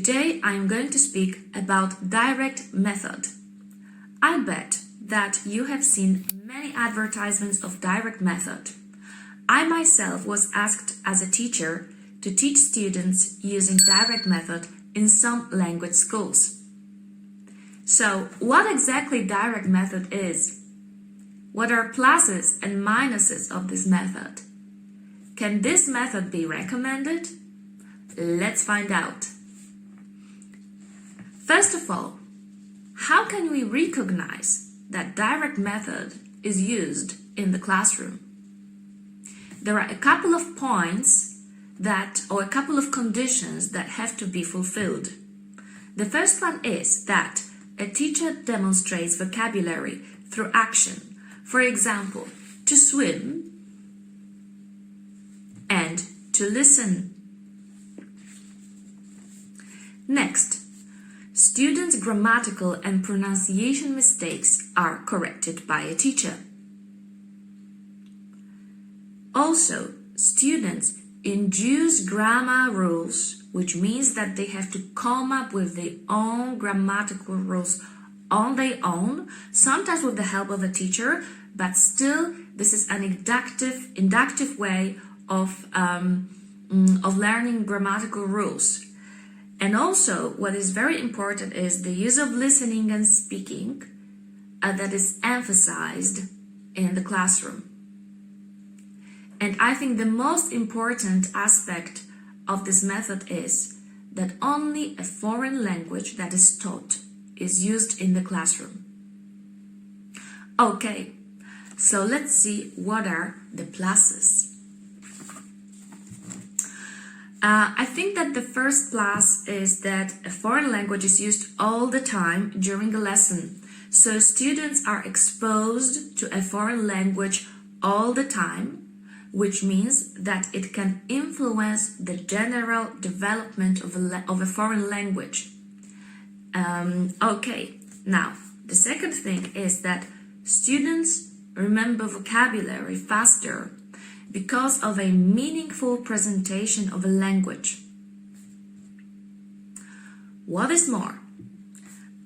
Today I am going to speak about direct method. I bet that you have seen many advertisements of direct method. I myself was asked as a teacher to teach students using direct method in some language schools. So, what exactly direct method is? What are pluses and minuses of this method? Can this method be recommended? Let's find out. First of all, how can we recognize that direct method is used in the classroom? There are a couple of points or a couple of conditions that have to be fulfilled. The first one is that a teacher demonstrates vocabulary through action. For example, to swim and to listen. Next, students' grammatical and pronunciation mistakes are corrected by a teacher. Also, students induce grammar rules, which means that they have to come up with their own grammatical rules on their own, sometimes with the help of a teacher, but still this is an inductive way of learning grammatical rules. And also, what is very important is the use of listening and speaking that is emphasized in the classroom. And I think the most important aspect of this method is that only a foreign language that is taught is used in the classroom. Okay, so let's see what are the pluses. I think that the first plus is that a foreign language is used all the time during a lesson. So students are exposed to a foreign language all the time, which means that it can influence the general development of a foreign language. Okay, now the second thing is that students remember vocabulary faster because of a meaningful presentation of a language. What is more,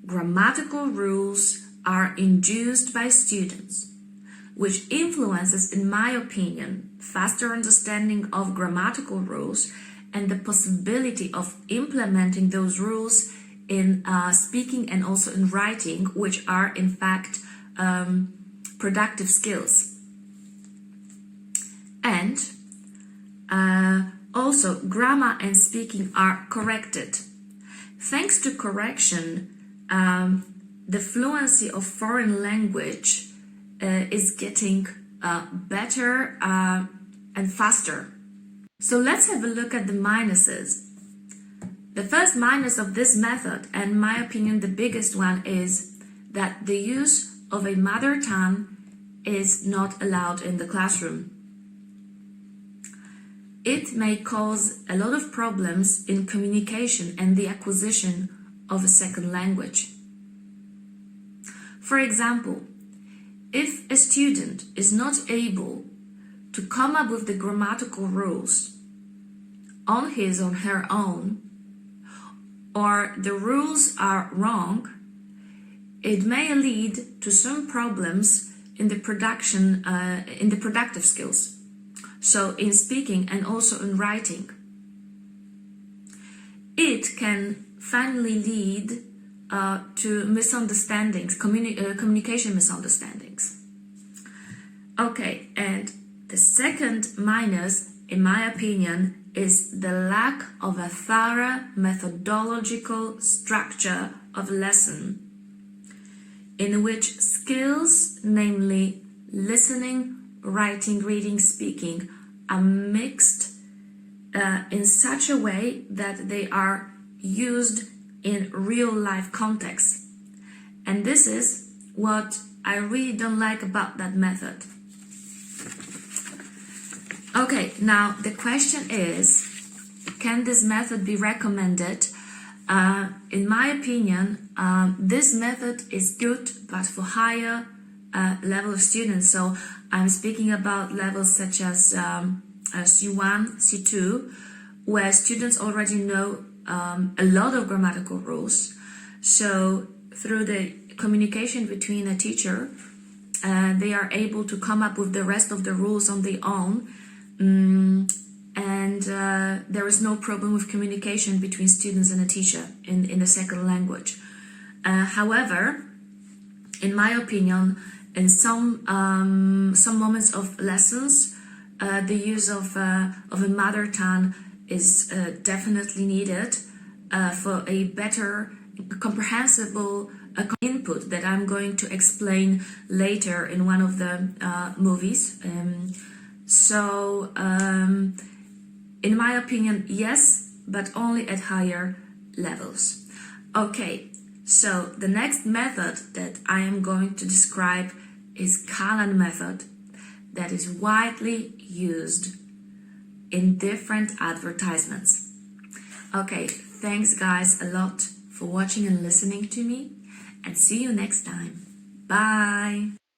grammatical rules are induced by students, which influences, in my opinion, faster understanding of grammatical rules and the possibility of implementing those rules in speaking and also in writing, which are in fact productive skills. And also grammar and speaking are corrected. Thanks to correction, the fluency of foreign language is getting better and faster. So let's have a look at the minuses. The first minus of this method, and in my opinion the biggest one, is that the use of a mother tongue is not allowed in the classroom. It may cause a lot of problems in communication and the acquisition of a second language. For example, if a student is not able to come up with the grammatical rules on his or her own, or the rules are wrong, it may lead to some problems in the productive skills. So in speaking and also in writing. It can finally lead to misunderstandings, communication misunderstandings. Okay, and the second minus, in my opinion, is the lack of a thorough methodological structure of lesson, in which skills, namely listening, writing, reading, speaking, are mixed in such a way that they are used in real life context. And this is what I really don't like about that method. Okay, now the question is, can this method be recommended? In my opinion, this method is good, but for higher level of students. So I'm speaking about levels such as C1, C2, where students already know a lot of grammatical rules. So through the communication between a teacher, they are able to come up with the rest of the rules on their own, and there is no problem with communication between students and a teacher in the second language. However, in my opinion, in some moments of lessons, the use of a mother tongue is definitely needed for a better, comprehensible input that I'm going to explain later in one of the movies. In my opinion, yes, but only at higher levels. Okay, so the next method that I am going to describe is Kalan method, that is widely used in different advertisements. Okay, thanks guys a lot for watching and listening to me, and see you next time. Bye!